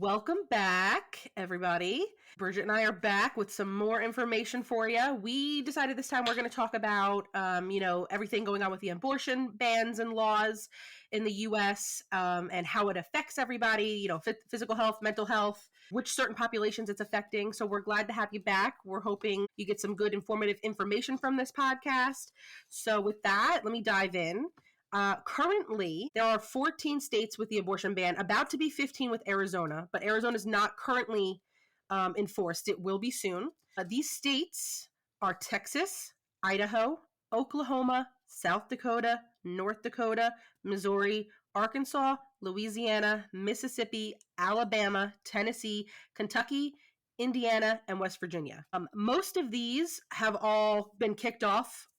Welcome back, everybody. Bridget and I are back with some more information for you. We decided this time we're going to talk about, everything going on with the abortion bans and laws in the U.S. And how it affects everybody, physical health, mental health, which certain populations it's affecting. So we're glad to have you back. We're hoping you get some good informative information from this podcast. So with that, let me dive in. Currently, there are 14 states with the abortion ban, about to be 15 with Arizona, but Arizona is not currently enforced. It will be soon. These states are Texas, Idaho, Oklahoma, South Dakota, North Dakota, Missouri, Arkansas, Louisiana, Mississippi, Alabama, Tennessee, Kentucky, Indiana, and West Virginia. Most of these have all been kicked off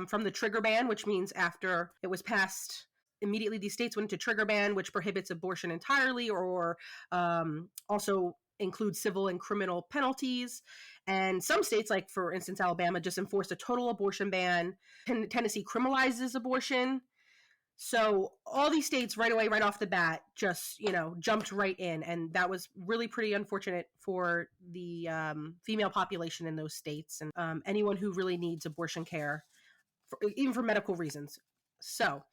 from the trigger ban, which means after it was passed, immediately these states went into trigger ban, which prohibits abortion entirely or also includes civil and criminal penalties. And some states, like for instance, Alabama, just enforced a total abortion ban. Tennessee criminalizes abortion. So all these states right away, right off the bat, just, jumped right in. And that was really pretty unfortunate for the female population in those states and anyone who really needs abortion care, even for medical reasons. So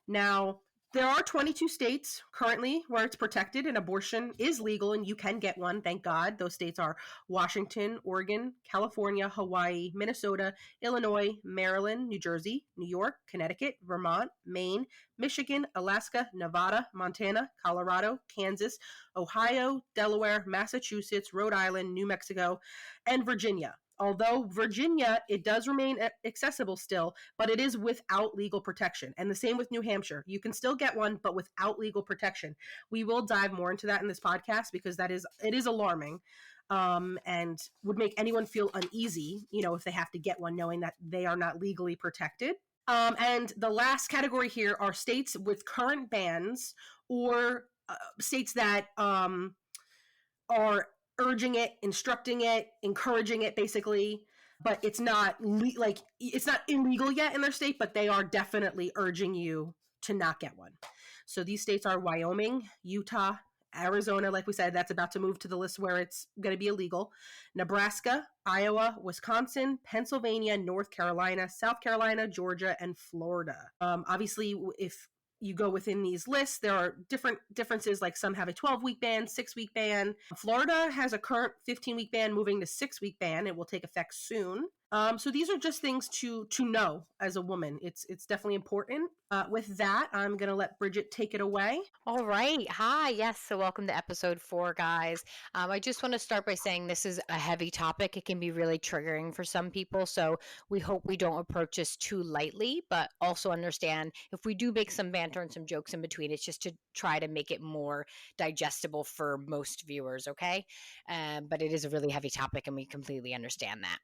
now there are 22 states currently where it's protected and abortion is legal and you can get one. Thank God. Those states are Washington, Oregon, California, Hawaii, Minnesota, Illinois, Maryland, New Jersey, New York, Connecticut, Vermont, Maine, Michigan, Alaska, Nevada, Montana, Colorado, Kansas, Ohio, Delaware, Massachusetts, Rhode Island, New Mexico, and Virginia. Although Virginia, it does remain accessible still, but it is without legal protection. And the same with New Hampshire. You can still get one, but without legal protection. We will dive more into that in this podcast because it is alarming and would make anyone feel uneasy, if they have to get one, knowing that they are not legally protected. And the last category here are states with current bans or states that are urging it, instructing it, encouraging it, basically, but it's not it's not illegal yet in their state, but they are definitely urging you to not get one. So these states are Wyoming, Utah, Arizona, like we said, that's about to move to the list where it's going to be illegal, Nebraska, Iowa, Wisconsin, Pennsylvania, North Carolina, South Carolina, Georgia, and Florida. Obviously, if you go within these lists, there are differences, like some have a 12-week ban, 6-week ban. Florida has a current 15-week ban moving to 6-week ban. It will take effect soon. So these are just things to know as a woman. It's definitely important. With that, I'm going to let Bridget take it away. All right. Hi. Yes. So welcome to episode 4, guys. I just want to start by saying this is a heavy topic. It can be really triggering for some people. So we hope we don't approach this too lightly, but also understand if we do make some banter and some jokes in between, it's just to try to make it more digestible for most viewers. Okay. But it is a really heavy topic and we completely understand that.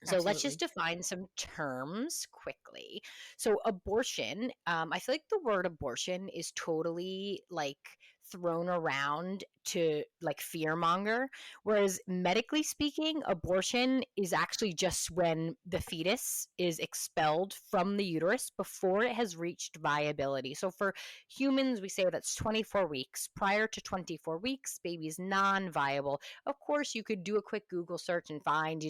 So Let's just define some terms quickly. So abortion, I feel like the word abortion is totally thrown around to fearmonger, whereas medically speaking, abortion is actually just when the fetus is expelled from the uterus before it has reached viability. So for humans, we say that's 24 weeks. Prior to 24 weeks, baby's non-viable. Of course, you could do a quick Google search and find,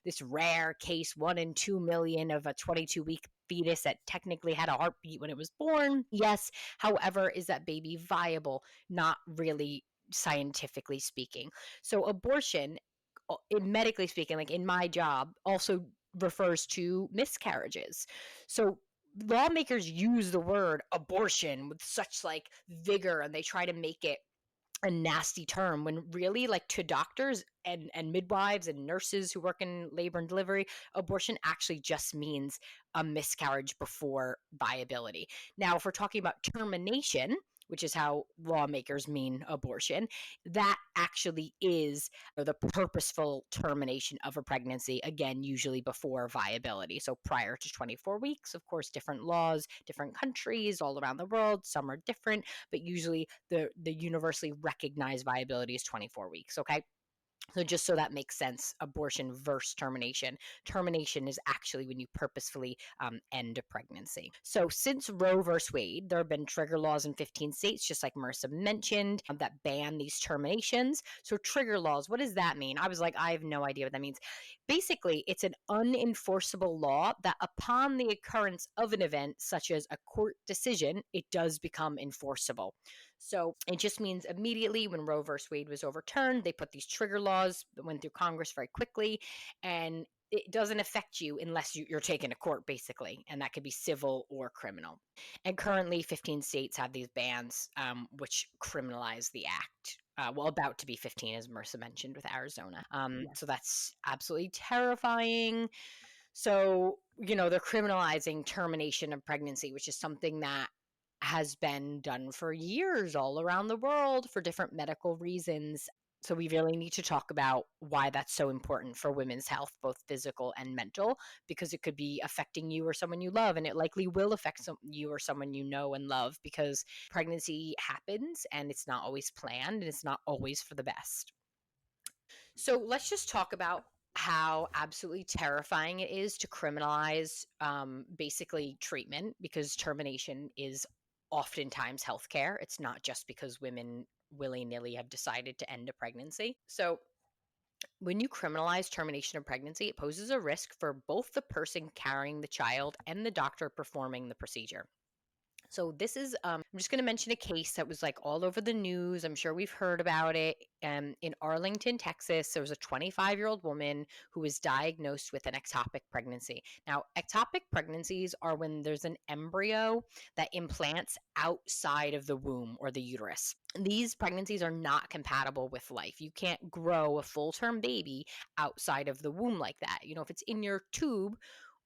this rare case, 1 in 2 million of a 22-week fetus that technically had a heartbeat when it was born. Yes. However, is that baby viable? Not really, scientifically speaking. So abortion, medically speaking, like in my job, also refers to miscarriages. So lawmakers use the word abortion with such vigor, and they try to make it a nasty term when really, to doctors and midwives and nurses who work in labor and delivery, abortion actually just means a miscarriage before viability. Now, if we're talking about termination, which is how lawmakers mean abortion, that actually is the purposeful termination of a pregnancy, again, usually before viability. So prior to 24 weeks, of course, different laws, different countries all around the world, some are different, but usually the universally recognized viability is 24 weeks, okay? So just so that makes sense, abortion versus termination. Termination is actually when you purposefully end a pregnancy. So since Roe versus Wade, there have been trigger laws in 15 states, just like Marissa mentioned, that ban these terminations. So trigger laws, what does that mean? I was like, I have no idea what that means. Basically, it's an unenforceable law that upon the occurrence of an event, such as a court decision, it does become enforceable. So it just means immediately when Roe versus Wade was overturned, they put these trigger laws that went through Congress very quickly, and it doesn't affect you unless you're taken to court, basically, and that could be civil or criminal. And currently, 15 states have these bans, which criminalize the act. About to be 15, as Marissa mentioned, with Arizona. So that's absolutely terrifying. So, they're criminalizing termination of pregnancy, which is something that has been done for years all around the world for different medical reasons. So we really need to talk about why that's so important for women's health, both physical and mental, because it could be affecting you or someone you love, and it likely will affect you or someone you know and love, because pregnancy happens and it's not always planned and it's not always for the best. So let's just talk about how absolutely terrifying it is to criminalize basically treatment, because termination is oftentimes healthcare. It's not just because women willy-nilly have decided to end a pregnancy. So when you criminalize termination of pregnancy, it poses a risk for both the person carrying the child and the doctor performing the procedure. So this is, I'm just going to mention a case that was like all over the news. I'm sure we've heard about it. In Arlington, Texas, there was a 25-year-old woman who was diagnosed with an ectopic pregnancy. Now, ectopic pregnancies are when there's an embryo that implants outside of the womb or the uterus. These pregnancies are not compatible with life. You can't grow a full-term baby outside of the womb like that. If it's in your tube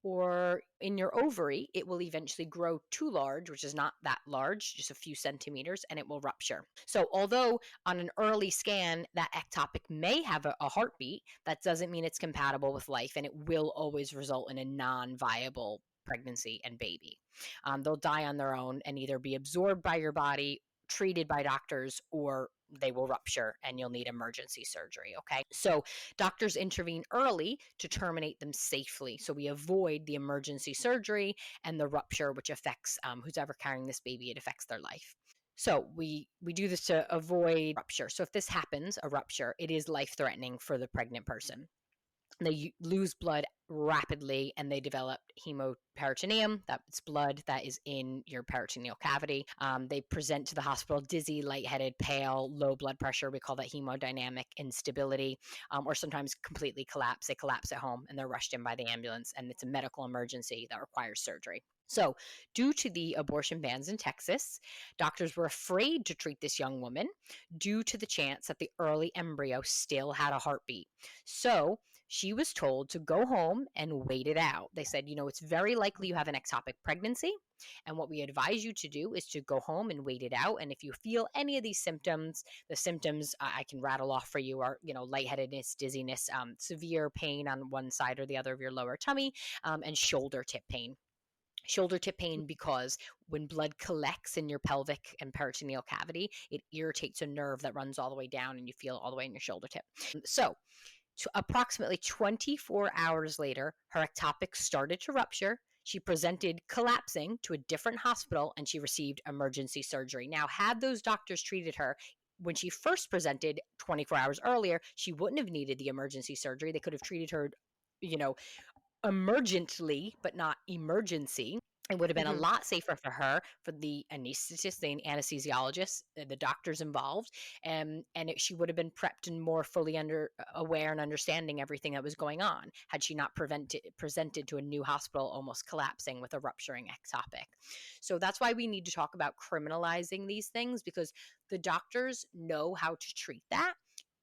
or in your ovary, it will eventually grow too large, which is not that large, just a few centimeters, and it will rupture. So although on an early scan, that ectopic may have a heartbeat, that doesn't mean it's compatible with life, and it will always result in a non-viable pregnancy and baby. They'll die on their own and either be absorbed by your body, treated by doctors, or they will rupture and you'll need emergency surgery. Okay. So doctors intervene early to terminate them safely. So we avoid the emergency surgery and the rupture, which affects who's ever carrying this baby. It affects their life. So we do this to avoid rupture. So if this happens, a rupture, it is life-threatening for the pregnant person. They lose blood rapidly and they develop hemoperitoneum. That's blood that is in your peritoneal cavity. They present to the hospital dizzy, lightheaded, pale, low blood pressure. We call that hemodynamic instability, or sometimes completely collapse. They collapse at home and they're rushed in by the ambulance, and it's a medical emergency that requires surgery. So, due to the abortion bans in Texas, doctors were afraid to treat this young woman due to the chance that the early embryo still had a heartbeat. So, she was told to go home and wait it out. They said, it's very likely you have an ectopic pregnancy. And what we advise you to do is to go home and wait it out. And if you feel any of these symptoms, the symptoms I can rattle off for you are, lightheadedness, dizziness, severe pain on one side or the other of your lower tummy, and shoulder tip pain. Shoulder tip pain because when blood collects in your pelvic and peritoneal cavity, it irritates a nerve that runs all the way down and you feel it all the way in your shoulder tip. So approximately 24 hours later, her ectopic started to rupture. She presented collapsing to a different hospital and she received emergency surgery. Now, had those doctors treated her when she first presented 24 hours earlier, she wouldn't have needed the emergency surgery. They could have treated her, emergently, but not emergency. It would have been a lot safer for her, for the anesthetist, the anesthesiologist, the doctors involved, and she would have been prepped and more fully aware and understanding everything that was going on had she not presented to a new hospital almost collapsing with a rupturing ectopic. So that's why we need to talk about criminalizing these things, because the doctors know how to treat that.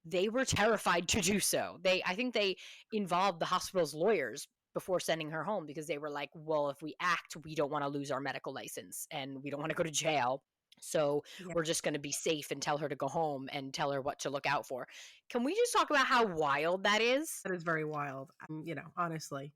They were terrified to do so. I think they involved the hospital's lawyers before sending her home, because they were like, well, if we act, we don't want to lose our medical license and we don't want to go to jail. So we're just going to be safe and tell her to go home and tell her what to look out for. Can we just talk about how wild that is? That is very wild. Honestly.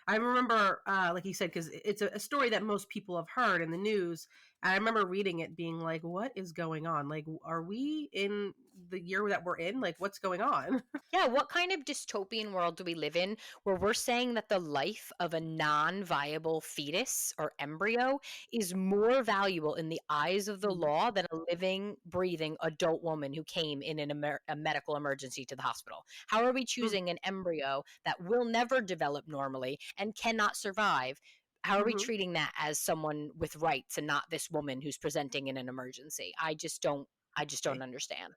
I remember, like you said, because it's a story that most people have heard in the news. I remember reading it being like, what is going on? Like, are we in the year that we're in? Like, what's going on? Yeah, what kind of dystopian world do we live in where we're saying that the life of a non-viable fetus or embryo is more valuable in the eyes of the law than a living, breathing adult woman who came in a medical emergency to the hospital? How are we choosing an embryo that will never develop normally and cannot survive? How are we Mm-hmm. treating that as someone with rights and not this woman who's presenting in an emergency? I just don't understand.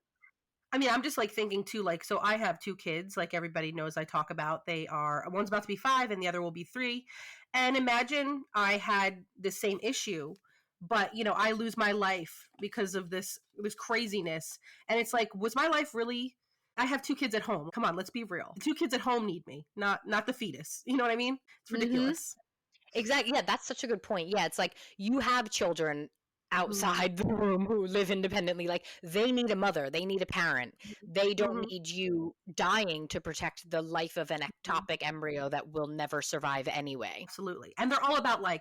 I mean, I'm just like thinking too, like, so I have two kids, like everybody knows I talk about. They are, one's about to be 5 and the other will be 3. And imagine I had the same issue, but I lose my life because of this craziness. And it's like, was my life really? I have two kids at home. Come on, let's be real. The two kids at home need me, not the fetus. You know what I mean? It's Mhm. ridiculous. Exactly. Yeah, that's such a good point. Yeah, it's like you have children Mm-hmm. outside the womb who live independently. Like they need a mother, they need a parent. They don't Mm-hmm. need you dying to protect the life of an Mm-hmm. ectopic embryo that will never survive anyway. Absolutely. And they're all about like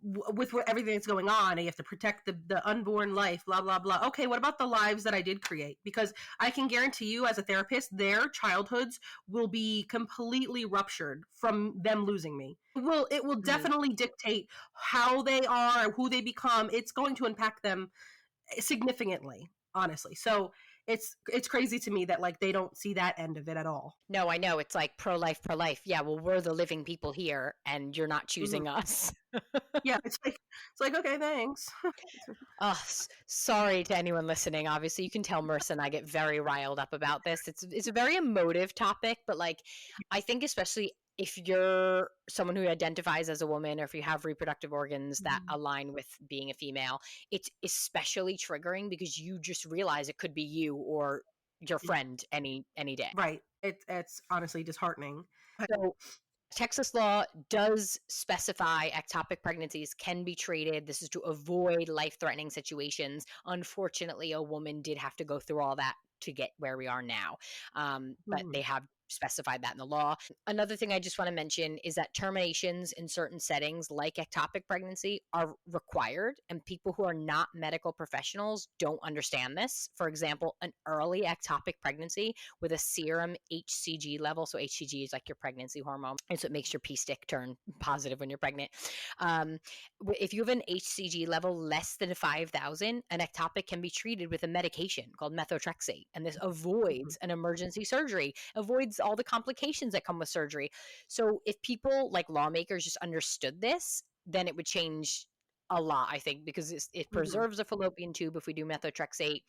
with everything that's going on, and you have to protect the unborn life, blah blah blah. Okay, what about the lives that I did create? Because I can guarantee you, as a therapist, their childhoods will be completely ruptured from them losing me. It will Mhm. definitely dictate how they are, who they become. It's going to impact them significantly, honestly. So it's crazy to me that like they don't see that end of it at all. No, I know. It's like pro life, pro life. Yeah, well, we're the living people here, and you're not Mhm. choosing us. Yeah, it's like okay, thanks. Oh, sorry to anyone listening. Obviously, you can tell Marissa and I get very riled up about this. It's a very emotive topic, but like I think especially if you're someone who identifies as a woman or if you have reproductive organs that Mhm. align with being a female, it's especially triggering because you just realize it could be you or your friend any day. Right. It's honestly disheartening. So Texas law does specify ectopic pregnancies can be treated. This is to avoid life threatening situations. Unfortunately, a woman did have to go through all that to get where we are now. But Mhm. they have specified that in the law. Another thing I just want to mention is that terminations in certain settings, like ectopic pregnancy, are required, and people who are not medical professionals don't understand this. For example, an early ectopic pregnancy with a serum HCG level. So HCG is like your pregnancy hormone. It's what makes your pee stick turn positive when you're pregnant. Um, if you have an HCG level less than 5,000, an ectopic can be treated with a medication called methotrexate. And this Mhm. avoids an emergency surgery, avoids all the complications that come with surgery. So if people like lawmakers just understood this, then it would change a lot, I think, because it Mhm. preserves the fallopian tube if we do methotrexate,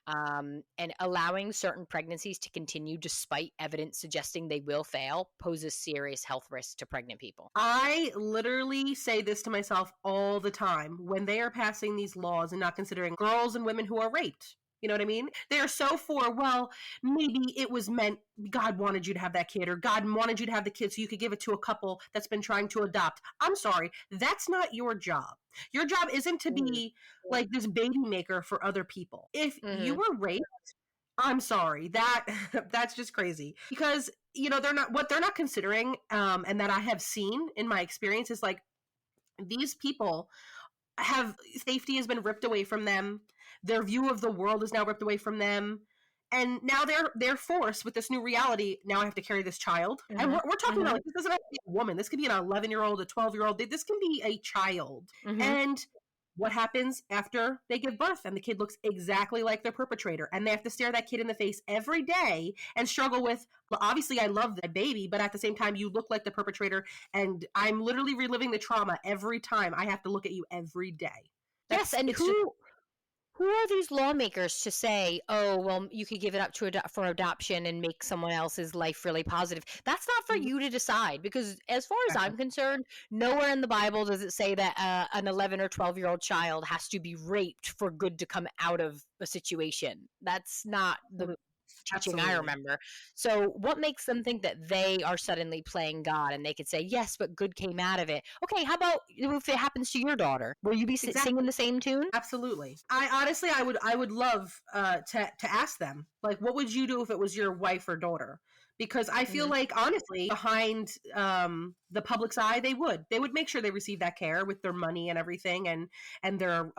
and allowing certain pregnancies to continue despite evidence suggesting they will fail poses serious health risks to pregnant people. I literally say this to myself all the time when they are passing these laws and not considering girls and women who are raped. You know what I mean? They are so for, well, maybe it was meant, God wanted you to have that kid, or God wanted you to have the kid so you could give it to a couple that's been trying to adopt. I'm sorry, that's not your job. Your job isn't to Mhm. be like this baby maker for other people. If you Mhm. were raped, I'm sorry. That that's just crazy. Because, they're not considering, and that I have seen in my experience is like these people have safety has been ripped away from them. Their view of the world is now ripped away from them. And now they're forced with this new reality. Now I have to carry this child. And we're, Mhm. we're talking about Mhm. like this doesn't have to be a woman. This could be an 11-year-old, a 12-year-old. This can be a child. Mhm. And what happens after they give birth and the kid looks exactly like their perpetrator, and they have to stare that kid in the face every day and struggle with, well, obviously I love the baby, but at the same time you look like the perpetrator, and I'm literally reliving the trauma every time I have to look at you every day. Yes, That's and it's just who are these lawmakers to say, "Oh, well, you could give it up to for adoption and make someone else's life really positive"? That's not for Mhm. you to decide because, as far as Exactly. I'm concerned, nowhere in the Bible does it say that an 11 or 12-year-old child has to be raped for good to come out of a situation. That's not the Absolutely. teaching I Absolutely. remember. So, what makes them think that they are suddenly playing God and they could say, "Yes, but good came out of it"? Okay, how about if it happens to your daughter? Will you be singing Exactly. the same tune? Absolutely. I would love to ask them, like, what would you do if it was your wife or daughter? because I feel like, honestly, behind the public's eye, they would make sure they receive that care with their money and everything, and their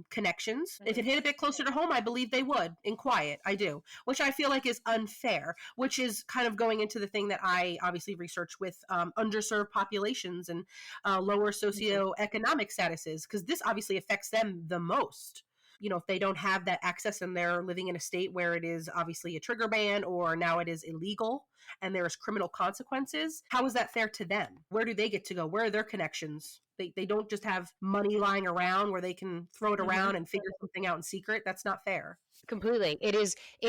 connections. If it hit a bit closer to home, I believe they would, in quiet. I do, which I feel like is unfair, which is kind of going into the thing that I obviously research with underserved populations and lower socioeconomic statuses, because this obviously affects them the most. If they don't have that access and they're living in a state where it is obviously a trigger ban, or now it is illegal and there's criminal consequences, how is that fair to them? Where do they get to go? Where are their connections? They don't just have money lying around where they can throw it around and figure something out in secret. That's not fair. Completely. It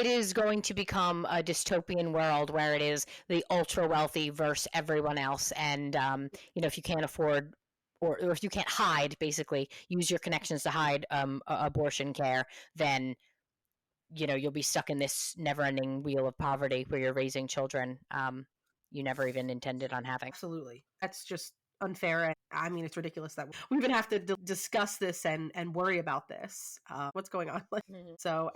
is going to become a dystopian world where it is the ultra wealthy versus everyone else. And, if you can't afford or if you can't hide, basically use your connections to hide abortion care, then, you'll be stuck in this never ending wheel of poverty where you're raising children you never even intended on having. Absolutely. That's just unfair. I mean, it's ridiculous that we even have to discuss this and worry about this. What's going on? So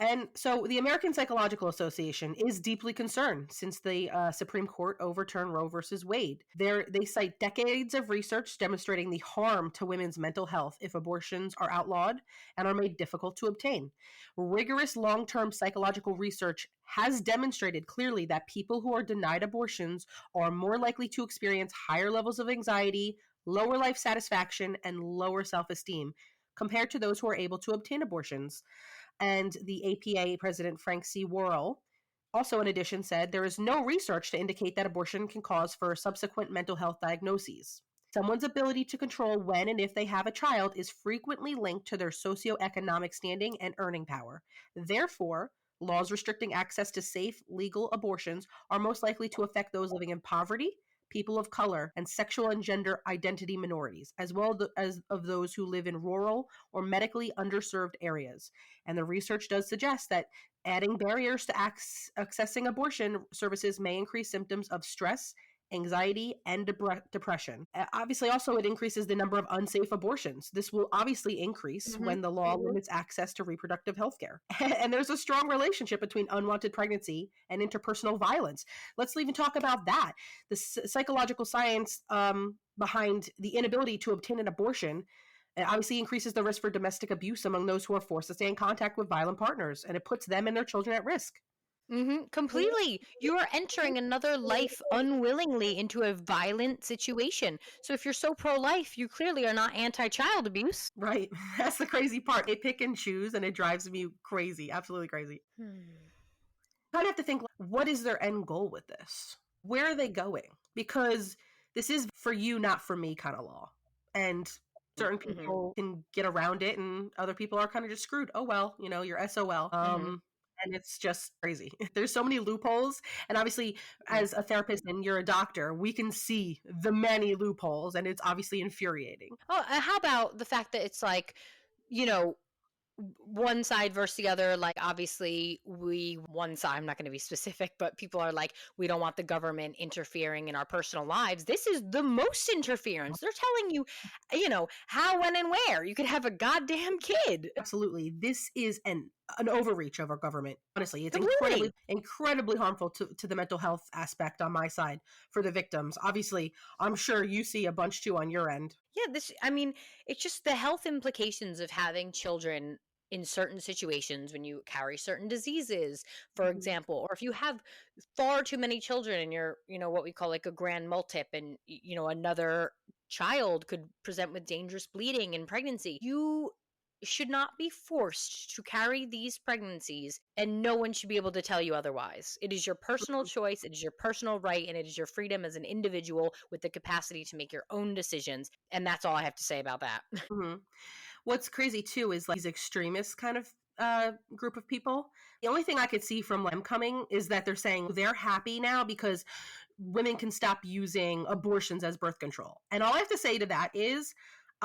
the American Psychological Association is deeply concerned since the Supreme Court overturned Roe versus Wade. They cite decades of research demonstrating the harm to women's mental health if abortions are outlawed and are made difficult to obtain. Rigorous long-term psychological research has demonstrated clearly that people who are denied abortions are more likely to experience higher levels of anxiety, lower life satisfaction, and lower self-esteem compared to those who are able to obtain abortions. And the APA President Frank C. Worrell also, in addition, said there is no research to indicate that abortion can cause for subsequent mental health diagnoses. Someone's ability to control when and if they have a child is frequently linked to their socioeconomic standing and earning power. Therefore, laws restricting access to safe, legal abortions are most likely to affect those living in poverty, people of color, and sexual and gender identity minorities, as well as of those who live in rural or medically underserved areas. And the research does suggest that adding barriers to accessing abortion services may increase symptoms of stress, anxiety, and depression. Obviously, also, it increases the number of unsafe abortions. This will obviously increase when the law limits access to reproductive health care. And there's a strong relationship between unwanted pregnancy and interpersonal violence. Let's even talk about that. The psychological science behind the inability to obtain an abortion obviously increases the risk for domestic abuse among those who are forced to stay in contact with violent partners, and it puts them and their children at risk. Completely. You are entering another life unwillingly into a violent situation. So if you're so pro-life, you clearly are not anti-child abuse. Right. That's the crazy part. They pick and choose, and it drives me crazy. Absolutely crazy. Kind of have to think, what is their end goal with this? Where are they going? Because this is for you, not for me kind of law. And certain people can get around it, and other people are kind of just screwed. Oh, well, you're SOL. And it's just crazy. There's so many loopholes. And obviously, as a therapist and you're a doctor, we can see the many loopholes, and it's obviously infuriating. Oh, how about the fact that it's like, one side versus the other? Like, obviously, one side, I'm not going to be specific, but people are like, we don't want the government interfering in our personal lives. This is the most interference. They're telling you, how, when, and where you could have a goddamn kid. Absolutely. This is an overreach of our government. Honestly, it's incredibly harmful to the mental health aspect on my side for the victims. Obviously, I'm sure you see a bunch too on your end. Yeah, it's just the health implications of having children in certain situations when you carry certain diseases, for example, or if you have far too many children and you're, what we call like a grand multip, and, another child could present with dangerous bleeding in pregnancy. You should not be forced to carry these pregnancies, and no one should be able to tell you otherwise. It is your personal choice, it is your personal right, and it is your freedom as an individual with the capacity to make your own decisions. And that's all I have to say about that. What's crazy too is like these extremist kind of group of people. The only thing I could see from them coming is that they're saying they're happy now because women can stop using abortions as birth control. And all I have to say to that is,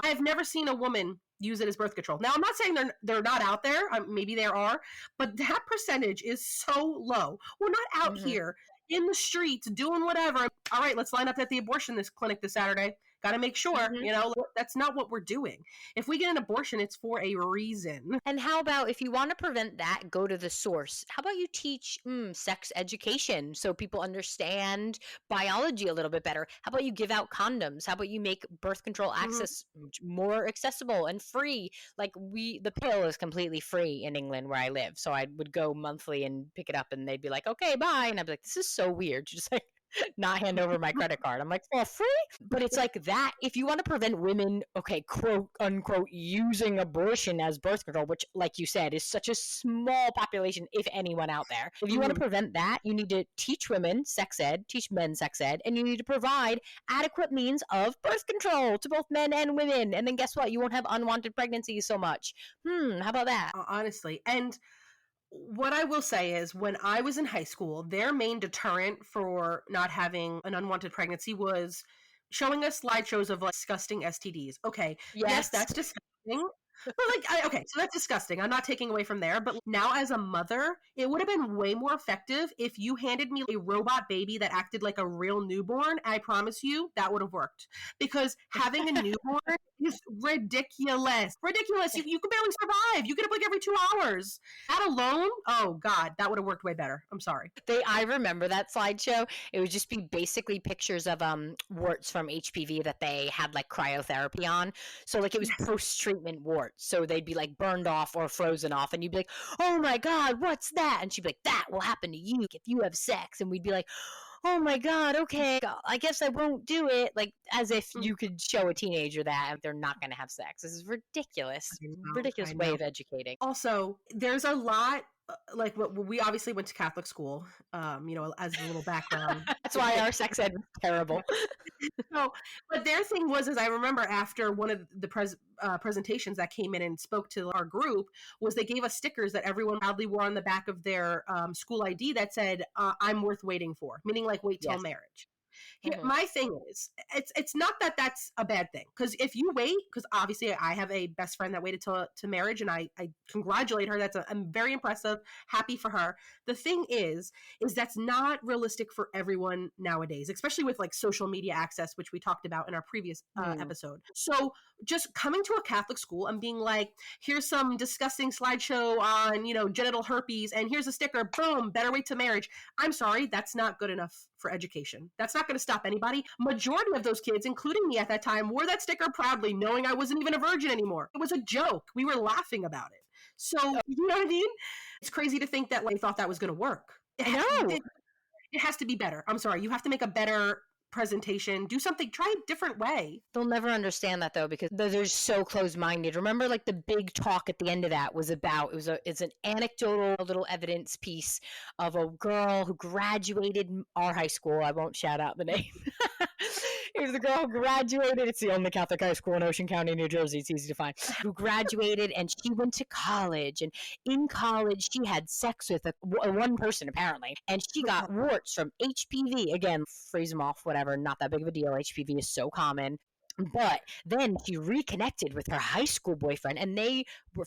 I've never seen a woman use it as birth control. Now, I'm not saying they're not out there. Maybe there are, but that percentage is so low. We're not out here in the streets doing whatever. All right, let's line up at the abortion clinic this Saturday. Got to make sure, That's not what we're doing. If we get an abortion, it's for a reason. And how about if you want to prevent that, go to the source. How about you teach sex education so people understand biology a little bit better? How about you give out condoms? How about you make birth control access more accessible and free? Like the pill is completely free in England where I live. So I would go monthly and pick it up and they'd be like, okay, bye. And I'd be like, this is so weird. Just like not hand over my credit card. I'm like, for free? But it's like that. If you want to prevent women, okay, quote unquote, using abortion as birth control, which, like you said, is such a small population, if anyone out there. If you want to prevent that, you need to teach women sex ed, teach men sex ed, and you need to provide adequate means of birth control to both men and women. And then guess what? You won't have unwanted pregnancies so much. How about that? Honestly. And what I will say is when I was in high school, their main deterrent for not having an unwanted pregnancy was showing us slideshows of like disgusting STDs. Okay, yes that's disgusting. But okay, so that's disgusting. I'm not taking away from there. But now as a mother, it would have been way more effective if you handed me a robot baby that acted like a real newborn. I promise you that would have worked. Because having a newborn is ridiculous. Ridiculous. You can barely survive. You get up like every 2 hours. That alone, oh God, that would have worked way better. I'm sorry. I remember that slideshow. It would just be basically pictures of warts from HPV that they had like cryotherapy on. So like it was post-treatment warts. So they'd be like burned off or frozen off. And you'd be like, oh my God, what's that? And she'd be like, that will happen to you if you have sex. And we'd be like, oh my God, okay, I guess I won't do it. Like as if you could show a teenager that they're not going to have sex. This is ridiculous. Ridiculous way of educating. Also, there's a lot, like we obviously went to Catholic school, as a little background. That's why our sex ed was terrible. No, but their thing was, I remember after one of the presentations that came in and spoke to our group, was they gave us stickers that everyone proudly wore on the back of their school ID that said, I'm worth waiting for, meaning like wait till marriage. Here, my thing is, it's not that that's a bad thing, because if you wait, because obviously I have a best friend that waited to marriage, and I congratulate her. I'm very impressive, happy for her. The thing is that's not realistic for everyone nowadays, especially with like social media access, which we talked about in our previous episode. So just coming to a Catholic school and being like, here's some disgusting slideshow on genital herpes, and here's a sticker, boom, better wait to marriage. I'm sorry, that's not good enough for education. That's not going to stop anybody. Majority of those kids, including me at that time, wore that sticker proudly, knowing I wasn't even a virgin anymore. It was a joke. We were laughing about it. So, you know what I mean? It's crazy to think that they thought that was going to work. It has to be better. I'm sorry. You have to make a better presentation, do something, try a different way. They'll never understand that though, because they're so closed-minded. Remember, like the big talk at the end of that was about, it's an anecdotal little evidence piece of a girl who graduated our high school. I won't shout out the name. It was the girl who graduated. It's the only Catholic high school in Ocean County, New Jersey. It's easy to find. Who graduated, and she went to college. And in college, she had sex with one person, apparently. And she got warts from HPV. Again, freeze them off, whatever. Not that big of a deal. HPV is so common. But then she reconnected with her high school boyfriend, and they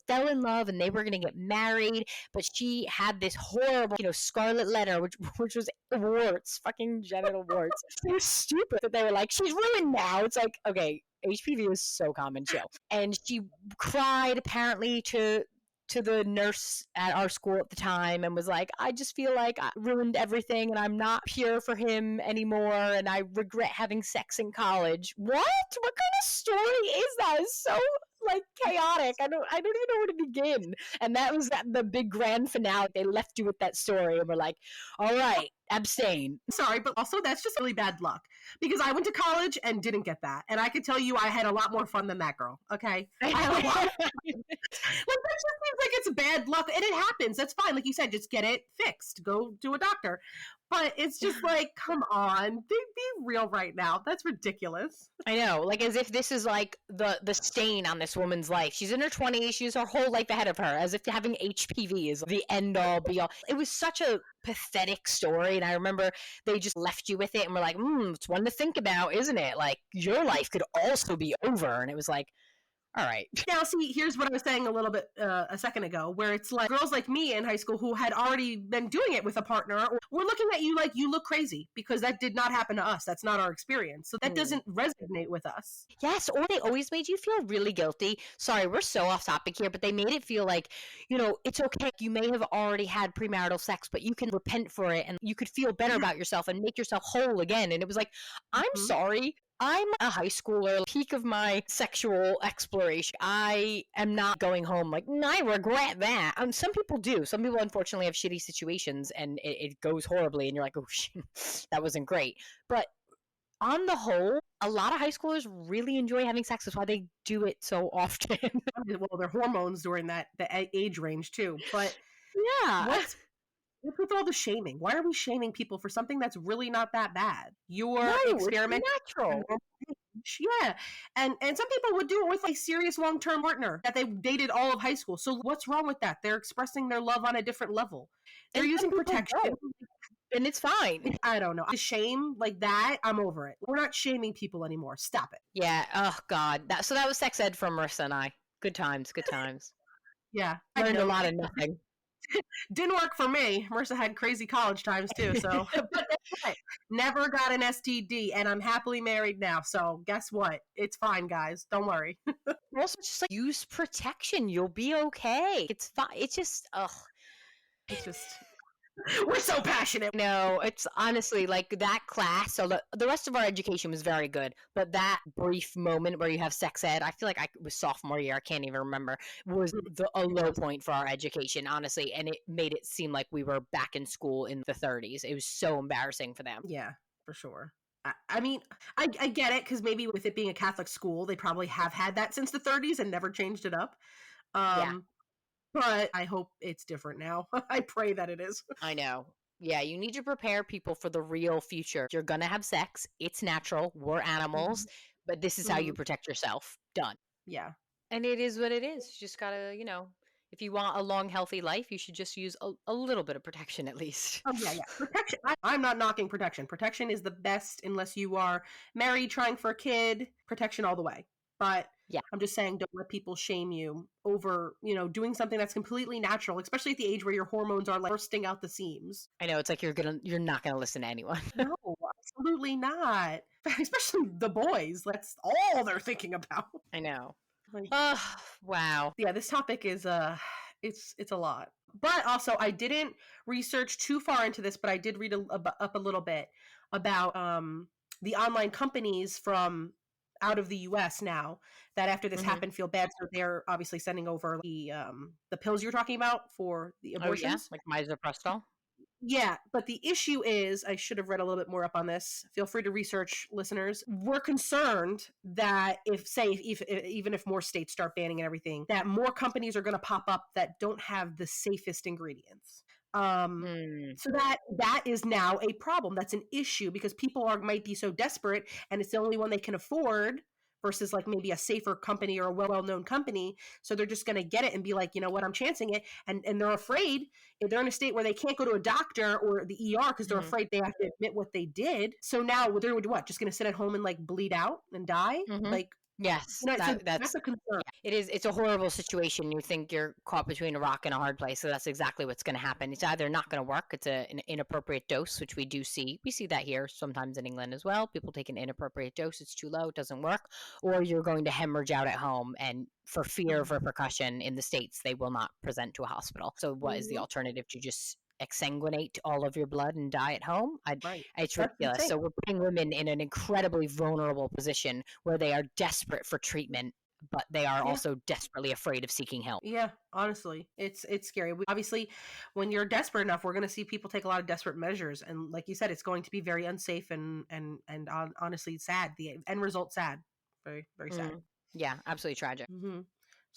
fell in love, and they were going to get married. But she had this horrible, scarlet letter, which was warts, fucking genital warts. It was stupid that they were like, she's ruined now. It's like, okay, HPV is so common, chill. And she cried apparently to the nurse at our school at the time and was like, I just feel like I ruined everything and I'm not pure for him anymore and I regret having sex in college. What kind of story is that? It's so like chaotic. I don't even know where to begin. And that was the big grand finale. They left you with that story and were like, all right, abstain. Sorry, but also that's just really bad luck, because I went to college and didn't get that. And I can tell you I had a lot more fun than that girl, okay? I had a lot of fun. Like, that just seems like it's bad luck, and it happens. That's fine. Like you said, just get it fixed. Go to a doctor. But it's just like, come on, be real right now. That's ridiculous. I know, like as if this is like the stain on this woman's life. She's in her 20s. She has her whole life ahead of her, as if having HPV is the end all be all. It was such a pathetic story, and I remember they just left you with it and were like, it's one to think about, isn't it? Like your life could also be over. And it was like, All right. Now, see, here's what I was saying a little bit a second ago, where it's like girls like me in high school who had already been doing it with a partner, we're looking at you like you look crazy because that did not happen to us. That's not our experience. So that doesn't resonate with us. Yes, or they always made you feel really guilty. Sorry, we're so off topic here, but they made it feel like, it's okay. You may have already had premarital sex, but you can repent for it and you could feel better about yourself and make yourself whole again. And it was like, I'm sorry. I'm a high schooler, peak of my sexual exploration. I am not going home like, I regret that. Some people do. Some people, unfortunately, have shitty situations and it goes horribly, and you're like, oh, shit, that wasn't great. But on the whole, a lot of high schoolers really enjoy having sex. That's why they do it so often. Well, their hormones during the age range too. But yeah. what's with all the shaming? Why are we shaming people for something that's really not that bad? You're experimenting. Natural. Yeah. And some people would do it with a serious long-term partner that they dated all of high school. So what's wrong with that? They're expressing their love on a different level. They're using protection. And it's fine. I don't know. Shame like that, I'm over it. We're not shaming people anymore. Stop it. Yeah. Oh, God. So that was sex ed from Marissa and I. Good times. Good times. Yeah. Learned a lot of nothing. Didn't work for me. Marissa had crazy college times too. So, but never got an STD, and I'm happily married now. So, guess what? It's fine, guys. Don't worry. Also, just like use protection. You'll be okay. It's fine. It's just, we're so passionate. No, it's honestly like that class. So the rest of our education was very good, but that brief moment where you have sex ed, I feel like it was sophomore year. I can't even remember. Was a low point for our education, honestly, and it made it seem like we were back in school in the 30s. It was so embarrassing for them. Yeah, for sure. I mean, I get it because maybe with it being a Catholic school, they probably have had that since the 30s and never changed it up. But I hope it's different now. I pray that it is. I know. Yeah, you need to prepare people for the real future. You're going to have sex. It's natural. We're animals. But this is how you protect yourself. Done. Yeah. And it is what it is. You just got to, if you want a long, healthy life, you should just use a little bit of protection at least. Oh, yeah. Protection. I'm not knocking protection. Protection is the best unless you are married, trying for a kid. Protection all the way. But yeah, I'm just saying, don't let people shame you over, doing something that's completely natural, especially at the age where your hormones are like bursting out the seams. I know, it's like you're not gonna listen to anyone. No, absolutely not. Especially the boys. That's all they're thinking about. I know. Wow. Yeah, this topic is it's a lot. But also, I didn't research too far into this, but I did read up a little bit about the online companies from out of the U.S. now that after this happened feel bad, so they're obviously sending over the pills you're talking about for the abortions. Oh, yeah? Like misoprostol? Yeah, but the issue is, I should have read a little bit more up on this. Feel free to research, listeners. We're concerned that even if more states start banning and everything, that more companies are going to pop up that don't have the safest ingredients. So that is now a problem. That's an issue because people might be so desperate and it's the only one they can afford versus like maybe a safer company or a well-known company. So they're just going to get it and be like, you know what, I'm chancing it. And they're afraid if they're in a state where they can't go to a doctor or the ER because they're afraid they have to admit what they did. So now they're what, just going to sit at home and like bleed out and die? Like, yes, that's a concern. Yeah, it is. It's a horrible situation. You think you're caught between a rock and a hard place. So that's exactly what's going to happen. It's either not going to work. It's an inappropriate dose, which we do see. We see that here sometimes in England as well. People take an inappropriate dose. It's too low. It doesn't work. Or you're going to hemorrhage out at home. And for fear of repercussion in the States, they will not present to a hospital. So what is the alternative? To just exsanguinate all of your blood and die at home? It's ridiculous. So we're putting women in an incredibly vulnerable position where they are desperate for treatment, but they are also desperately afraid of seeking help. Yeah, honestly, it's scary. Obviously, when you're desperate enough, we're going to see people take a lot of desperate measures, and like you said, it's going to be very unsafe and honestly sad. The end result sad, very very sad. Yeah, absolutely tragic.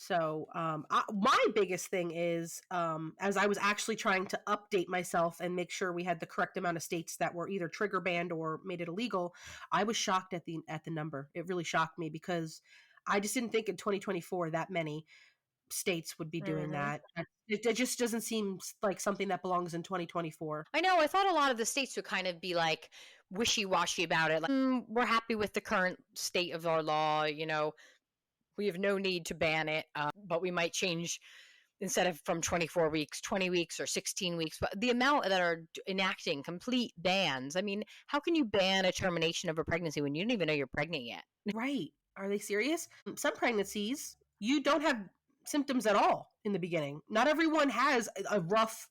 So my biggest thing is, as I was actually trying to update myself and make sure we had the correct amount of states that were either trigger banned or made it illegal, I was shocked at the number. It really shocked me because I just didn't think in 2024 that many states would be doing that. It just doesn't seem like something that belongs in 2024. I know. I thought a lot of the states would kind of be like wishy-washy about it. Like, we're happy with the current state of our law, we have no need to ban it, but we might change instead of from 24 weeks, 20 weeks or 16 weeks, but the amount that are enacting complete bans. I mean, how can you ban a termination of a pregnancy when you don't even know you're pregnant yet? Right. Are they serious? Some pregnancies, you don't have symptoms at all in the beginning. Not everyone has a rough,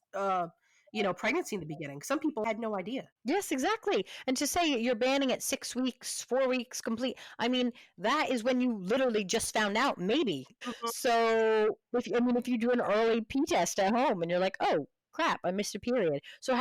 pregnancy in the beginning. Some people had no idea. Yes, exactly. And to say you're banning at 6 weeks, 4 weeks complete, I mean, that is when you literally just found out, maybe. Mhm. So, if you do an early P test at home and you're like, oh, crap, I missed a period. So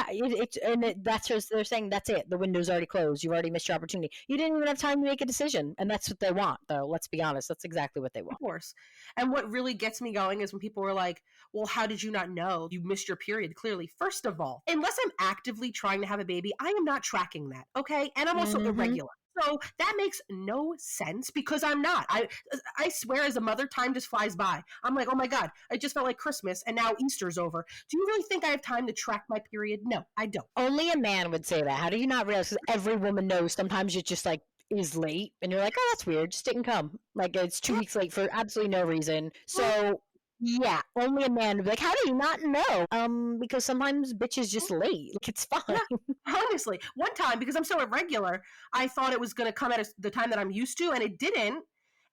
that's just, they're saying that's it. The window's already closed. You've already missed your opportunity. You didn't even have time to make a decision. And that's what they want, though. Let's be honest. That's exactly what they want. Of course. And what really gets me going is when people are like, well, how did you not know? You missed your period clearly. First of all, unless I'm actively trying to have a baby, I am not tracking that. Okay. And I'm also irregular. So that makes no sense because I'm not. I swear, as a mother, time just flies by. I'm like, oh my God, I just felt like Christmas and now Easter's over. Do you really think I have time to track my period? No, I don't. Only a man would say that. How do you not realize? Because every woman knows sometimes you're just like, is late and you're like, oh, that's weird, just didn't come, like it's 2 weeks late for absolutely no reason. So yeah, only a man would be like, how do you not know? Because sometimes bitches just late, like it's fine. Yeah, honestly, one time, because I'm so irregular, I thought it was going to come at the time that I'm used to, and it didn't.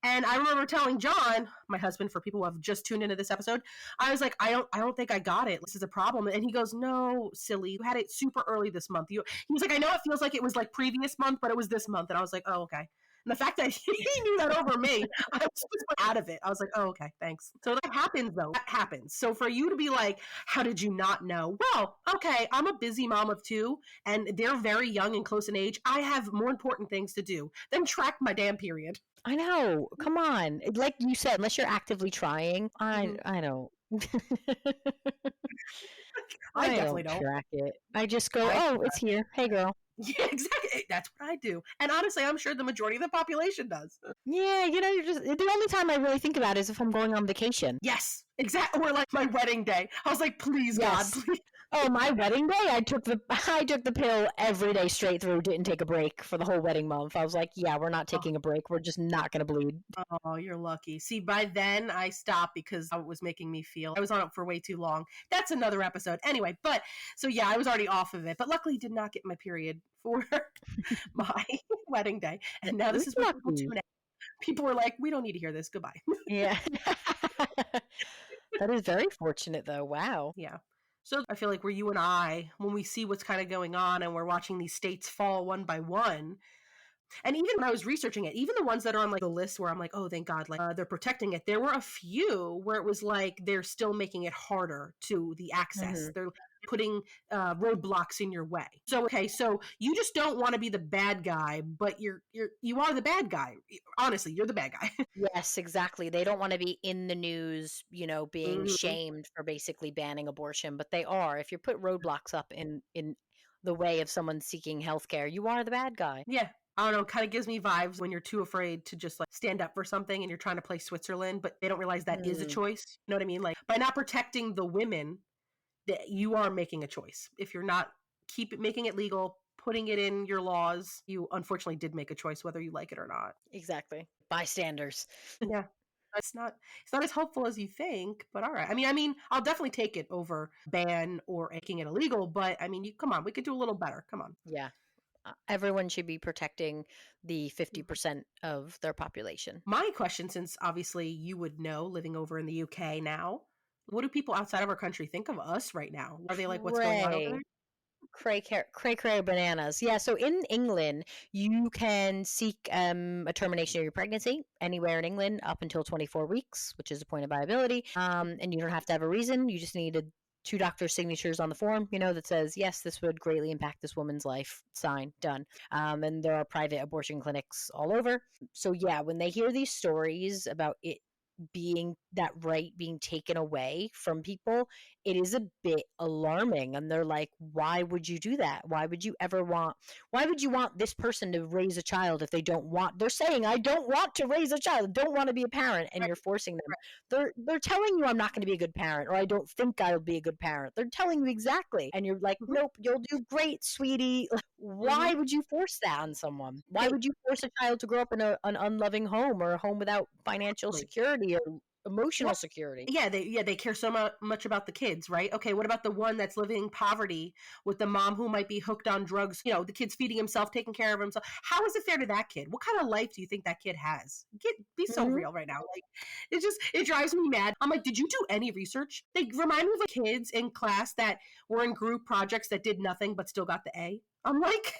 And I remember telling John, my husband, for people who have just tuned into this episode, I was like, I don't think I got it. This is a problem. And he goes, no, silly, you had it super early this month. He was like, I know it feels like it was like previous month, but it was this month. And I was like, oh, okay. And the fact that he knew that over me, I was just out of it. I was like, oh, okay, thanks. So that happens, though. That happens. So for you to be like, how did you not know? Well, okay, I'm a busy mom of 2, and they're very young and close in age. I have more important things to do than track my damn period. I know, come on, like you said, unless you're actively trying, I don't. I I definitely don't don't. track it. I just go, oh, it's here, hey girl. Yeah, exactly. That's what I do. And honestly, I'm sure the majority of the population does. Yeah, you're just, the only time I really think about it is if I'm going on vacation. Yes, exactly. Or like my wedding day. I was like, please, Yes. God, please. Oh, my wedding day, I took the pill every day straight through, didn't take a break for the whole wedding month. I was like, yeah, we're not taking a break. We're just not going to bleed. Oh, you're lucky. See, by then I stopped because it was making me feel I was on it for way too long. That's another episode. Anyway, but so yeah, I was already off of it, but luckily did not get my period for my wedding day. And now this is what people tune in. People were like, we don't need to hear this. Goodbye. Yeah. That is very fortunate, though. Wow. Yeah. So I feel like where you and I, when we see what's kind of going on and we're watching these states fall one by one, and even when I was researching it, even the ones that are on like the list where I'm like, oh, thank God, like they're protecting it. There were a few where it was like they're still making it harder to the access. They're putting roadblocks in your way. So okay, so you just don't want to be the bad guy, but you are the bad guy. Honestly, you're the bad guy. Yes, exactly. They don't want to be in the news, being shamed for basically banning abortion, but they are. If you put roadblocks up in the way of someone seeking healthcare, you are the bad guy. Yeah. I don't know, kind of gives me vibes when you're too afraid to just like stand up for something and you're trying to play Switzerland, but they don't realize that is a choice. You know what I mean? Like by not protecting the women, that you are making a choice. If you're not making it legal, putting it in your laws, you unfortunately did make a choice whether you like it or not. Exactly. Bystanders. Yeah. It's not as helpful as you think, but all right. I mean, I'll definitely take it over ban or making it illegal, but I mean, come on, we could do a little better. Come on. Yeah. Everyone should be protecting the 50% of their population. My question, since obviously you would know living over in the UK now, what do people outside of our country think of us right now? Are they like, what's going on over there? Cray bananas. Yeah, so in England, you can seek a termination of your pregnancy anywhere in England up until 24 weeks, which is a point of viability. And you don't have to have a reason. You just need 2 doctors' signatures on the form, that says, yes, this would greatly impact this woman's life. Sign, done. And there are private abortion clinics all over. So yeah, when they hear these stories about it that right being taken away from people, it is a bit alarming. And they're like, why would you do that? Why would you want this person to raise a child if they're saying, I don't want to raise a child, don't want to be a parent, and Right. you're forcing them. Right. They're telling you I'm not going to be a good parent, or I don't think I'll be a good parent. They're telling you exactly. And you're like, Mhm. nope, you'll do great, sweetie. Why Mhm. would you force that on someone? Why They would you force a child to grow up in an unloving home, or a home without financial exactly. security or emotional What? security? Yeah, they care so much about the kids, right? Okay, what about the one that's living in poverty with the mom who might be hooked on drugs? You know, the kid's feeding himself, taking care of himself. How is it fair to that kid? What kind of life do you think that kid has? Be so Mhm. real right now. Like, it drives me mad. I'm like, did you do any research? They remind me of the kids in class that were in group projects that did nothing but still got the A. I'm like,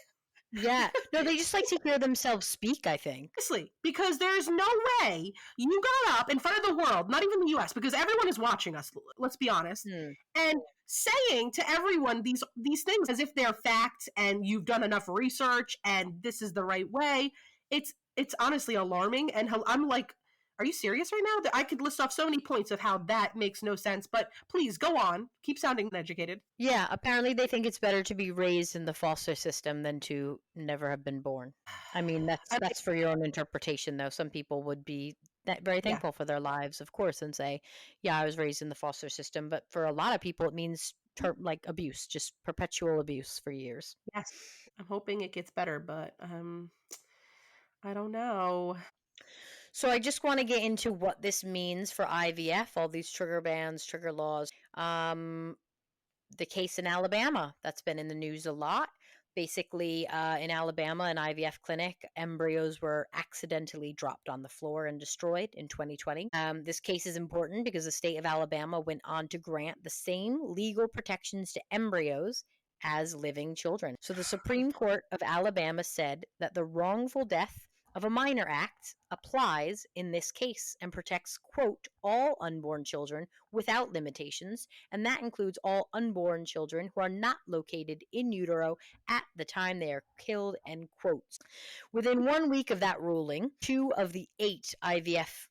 Yeah. No, they just like to hear themselves speak, I think. honestly, because there's no way you got up in front of the world, not even the US, because everyone is watching us, let's be honest, Hmm. and saying to everyone these things as if they're facts and you've done enough research and this is the right way. It's honestly alarming, and I'm like, are you serious right now? I could list off so many points of how that makes no sense, but please go on. Keep sounding educated. Yeah, apparently they think it's better to be raised in the foster system than to never have been born. I mean, I that's for your own interpretation, though. Some people would be very Yeah. thankful for their lives, of course, and say, "Yeah, I was raised in the foster system." But for a lot of people, it means like abuse, just perpetual abuse for years. Yes. I'm hoping it gets better, but I don't know. So I just want to get into what this means for IVF, all these trigger bans, trigger laws. The case in Alabama that's been in the news a lot. Basically, in Alabama, an IVF clinic, embryos were accidentally dropped on the floor and destroyed in 2020. This case is important because the state of Alabama went on to grant the same legal protections to embryos as living children. So the Supreme Court of Alabama said that the wrongful death of a minor act applies in this case and protects, quote, all unborn children without limitations, and that includes all unborn children who are not located in utero at the time they are killed, end quote. Within 1 week of that ruling, 2 of the 8 IVF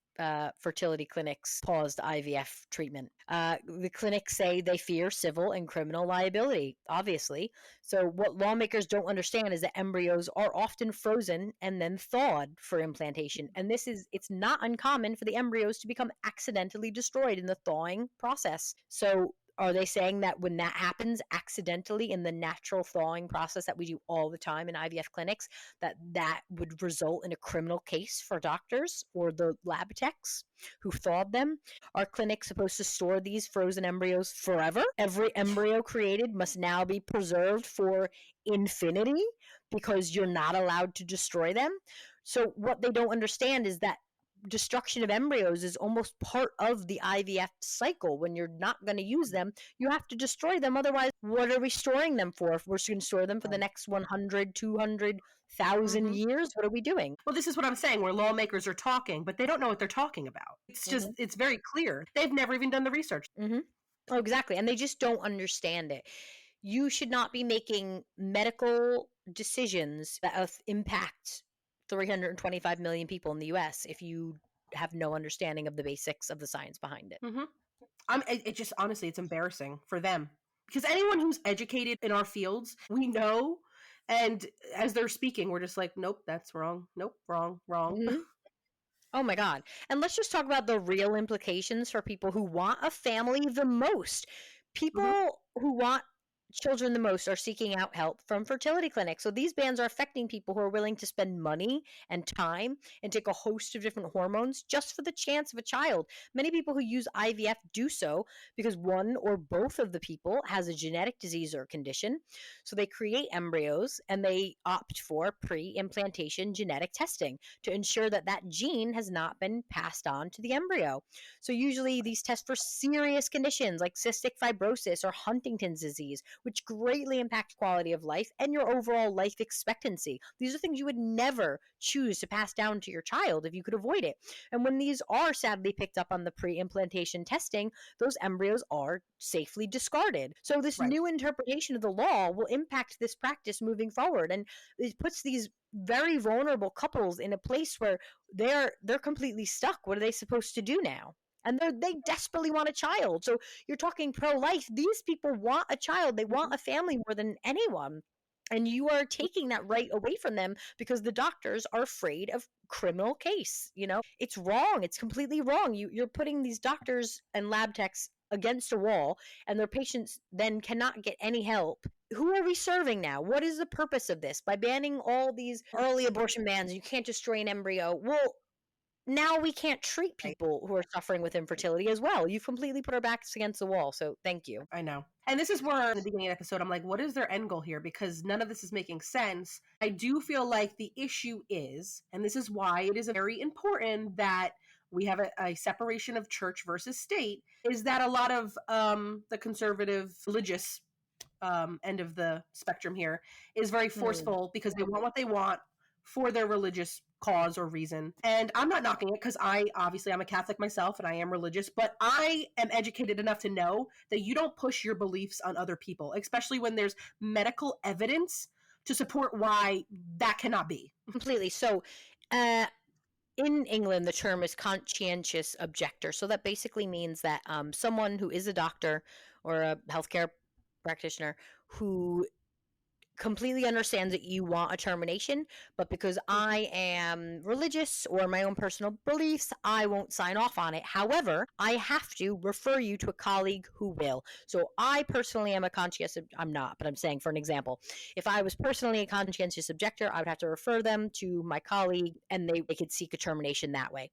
fertility clinics paused IVF treatment. The clinics say they fear civil and criminal liability, obviously. So, what lawmakers don't understand is that embryos are often frozen and then thawed for implantation. And it's not uncommon for the embryos to become accidentally destroyed in the thawing process. So, are they saying that when that happens accidentally in the natural thawing process that we do all the time in IVF clinics, that would result in a criminal case for doctors or the lab techs who thawed them? Are clinics supposed to store these frozen embryos forever? Every embryo created must now be preserved for infinity because you're not allowed to destroy them? So what they don't understand is that destruction of embryos is almost part of the IVF cycle. When you're not going to use them, you have to destroy them. Otherwise, what are we storing them for? If we're going to store them for the Right. next 100, 200,000 Mhm. years, what are we doing? Well, this is what I'm saying, where lawmakers are talking, but they don't know what they're talking about. Hmm. It's very clear. They've never even done the research. Hmm. Oh, exactly. And they just don't understand it. You should not be making medical decisions that impact 325 million people in the US if you have no understanding of the basics of the science behind it. Mhm. It just honestly, it's embarrassing for them because anyone who's educated in our fields, we know, and as they're speaking, we're just like, nope, that's wrong. Nope, wrong, wrong. Mhm. Oh my God. And let's just talk about the real implications for people who want a family the most. Mhm. People who want children the most are seeking out help from fertility clinics. So these bans are affecting people who are willing to spend money and time and take a host of different hormones just for the chance of a child. Many people who use IVF do so because one or both of the people has a genetic disease or condition. So they create embryos and they opt for pre-implantation genetic testing to ensure that that gene has not been passed on to the embryo. So usually these tests for serious conditions like cystic fibrosis or Huntington's disease, which greatly impact quality of life and your overall life expectancy. These are things you would never choose to pass down to your child if you could avoid it. And when these are sadly picked up on the pre-implantation testing, those embryos are safely discarded. So this Right. new interpretation of the law will impact this practice moving forward, and it puts these very vulnerable couples in a place where they're completely stuck. What are they supposed to do now? And they desperately want a child. So you're talking pro-life. These people want a child. They want a family more than anyone. And you are taking that right away from them because the doctors are afraid of criminal case. It's wrong. It's completely wrong. You're putting these doctors and lab techs against a wall, and their patients then cannot get any help. Who are we serving now? What is the purpose of this? By banning all these early abortion bans, you can't destroy an embryo. Well, now we can't treat Right. people who are suffering with infertility as well. You've completely put our backs against the wall. So thank you. I know. And this is where in the beginning of the episode, I'm like, what is their end goal here? Because none of this is making sense. I do feel like the issue is, and this is why it is very important that we have a separation of church versus state, is that a lot of the conservative religious end of the spectrum here is very forceful because they want what they want for their religious cause or reason. And I'm not knocking it because I'm a Catholic myself and I am religious, but I am educated enough to know that you don't push your beliefs on other people, especially when there's medical evidence to support why that cannot be. Completely. So, in England, the term is conscientious objector. So that basically means that someone who is a doctor or a healthcare practitioner who completely understands that you want a termination, but because I am religious or my own personal beliefs, I won't sign off on it. However, I have to refer you to a colleague who will. So I personally am a conscientious, I'm not, but I'm saying for an example, if I was personally a conscientious objector, I would have to refer them to my colleague and they could seek a termination that way.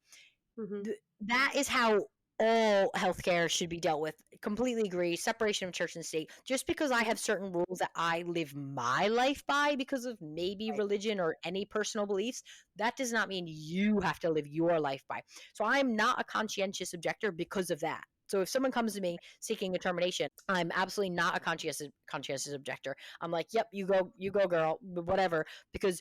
That is how all healthcare should be dealt with. Completely agree. Separation of church and state. Just because I have certain rules that I live my life by because of maybe religion or any personal beliefs, that does not mean you have to live your life by. So I'm not a conscientious objector because of that. So if someone comes to me seeking a termination, I'm absolutely not a conscientious objector. I'm like, yep, you go, girl, whatever. Because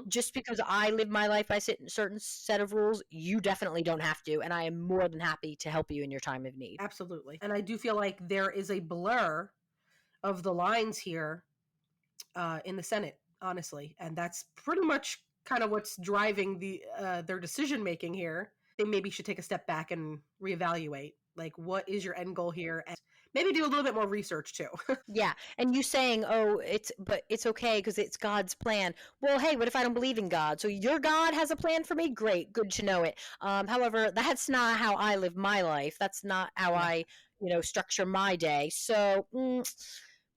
just because I live my life by a certain set of rules, you definitely don't have to. And I am more than happy to help you in your time of need. Absolutely. And I do feel like there is a blur of the lines here in the Senate, honestly. And that's pretty much kind of what's driving their decision making here. They maybe should take a step back and reevaluate. Like, what is your end goal here? And maybe do a little bit more research too. Yeah. And you saying, oh, it's okay because it's God's plan. Well, hey, what if I don't believe in God? So your God has a plan for me? Great. Good to know it. However, that's not how I live my life. That's not how I, structure my day. So I'm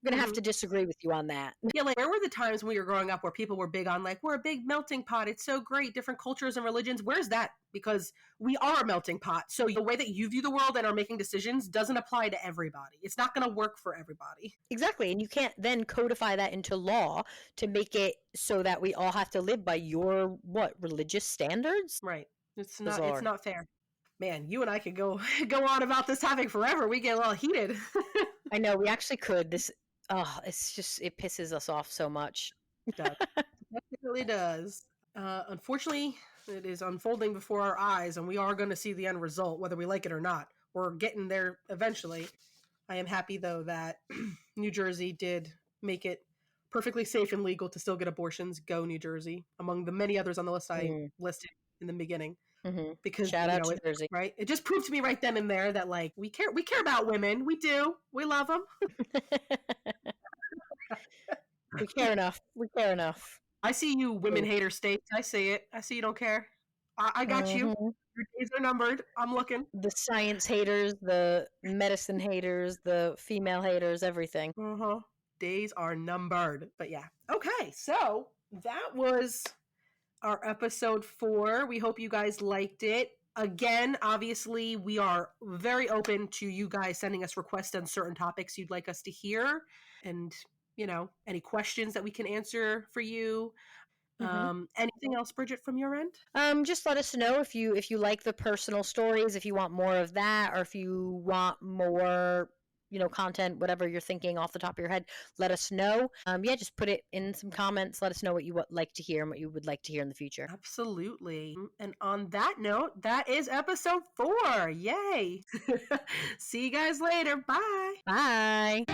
going to have to disagree with you on that. Yeah, like, where were the times when you were growing up where people were big on, like, we're a big melting pot, it's so great, different cultures and religions? Where's that? Because we are a melting pot. So the way that you view the world and are making decisions doesn't apply to everybody. It's not going to work for everybody. Exactly. And you can't then codify that into law to make it so that we all have to live by your, religious standards? Right. It's not fair. Man, you and I could go on about this topic forever. We get a little heated. I know, we actually could. It's just, it pisses us off so much. It does. It really does. Unfortunately, it is unfolding before our eyes, and we are going to see the end result, whether we like it or not. We're getting there eventually. I am happy, though, that New Jersey did make it perfectly safe and legal to still get abortions. Go New Jersey, among the many others on the list I listed in the beginning. Because shout out to Jersey, right? It just proved to me right then and there that, like, we care about women. We do. We love them. We care enough. I see you, women hater states. I see it. I see you don't care. I got you. Your days are numbered. I'm looking. The science haters, the medicine haters, the female haters, everything. Days are numbered. But yeah. Okay, so that was our episode 4. We hope you guys liked it. Again, obviously, we are very open to you guys sending us requests on certain topics you'd like us to hear. And, any questions that we can answer for you. Anything else, Bridget, from your end? Just let us know if you like the personal stories, if you want more of that, or if you want more content, whatever you're thinking off the top of your head, let us know. Yeah, just put it in some comments. Let us know what you would like to hear and what you would like to hear in the future. Absolutely. And on that note, that is episode 4. Yay. See you guys later. Bye. Bye.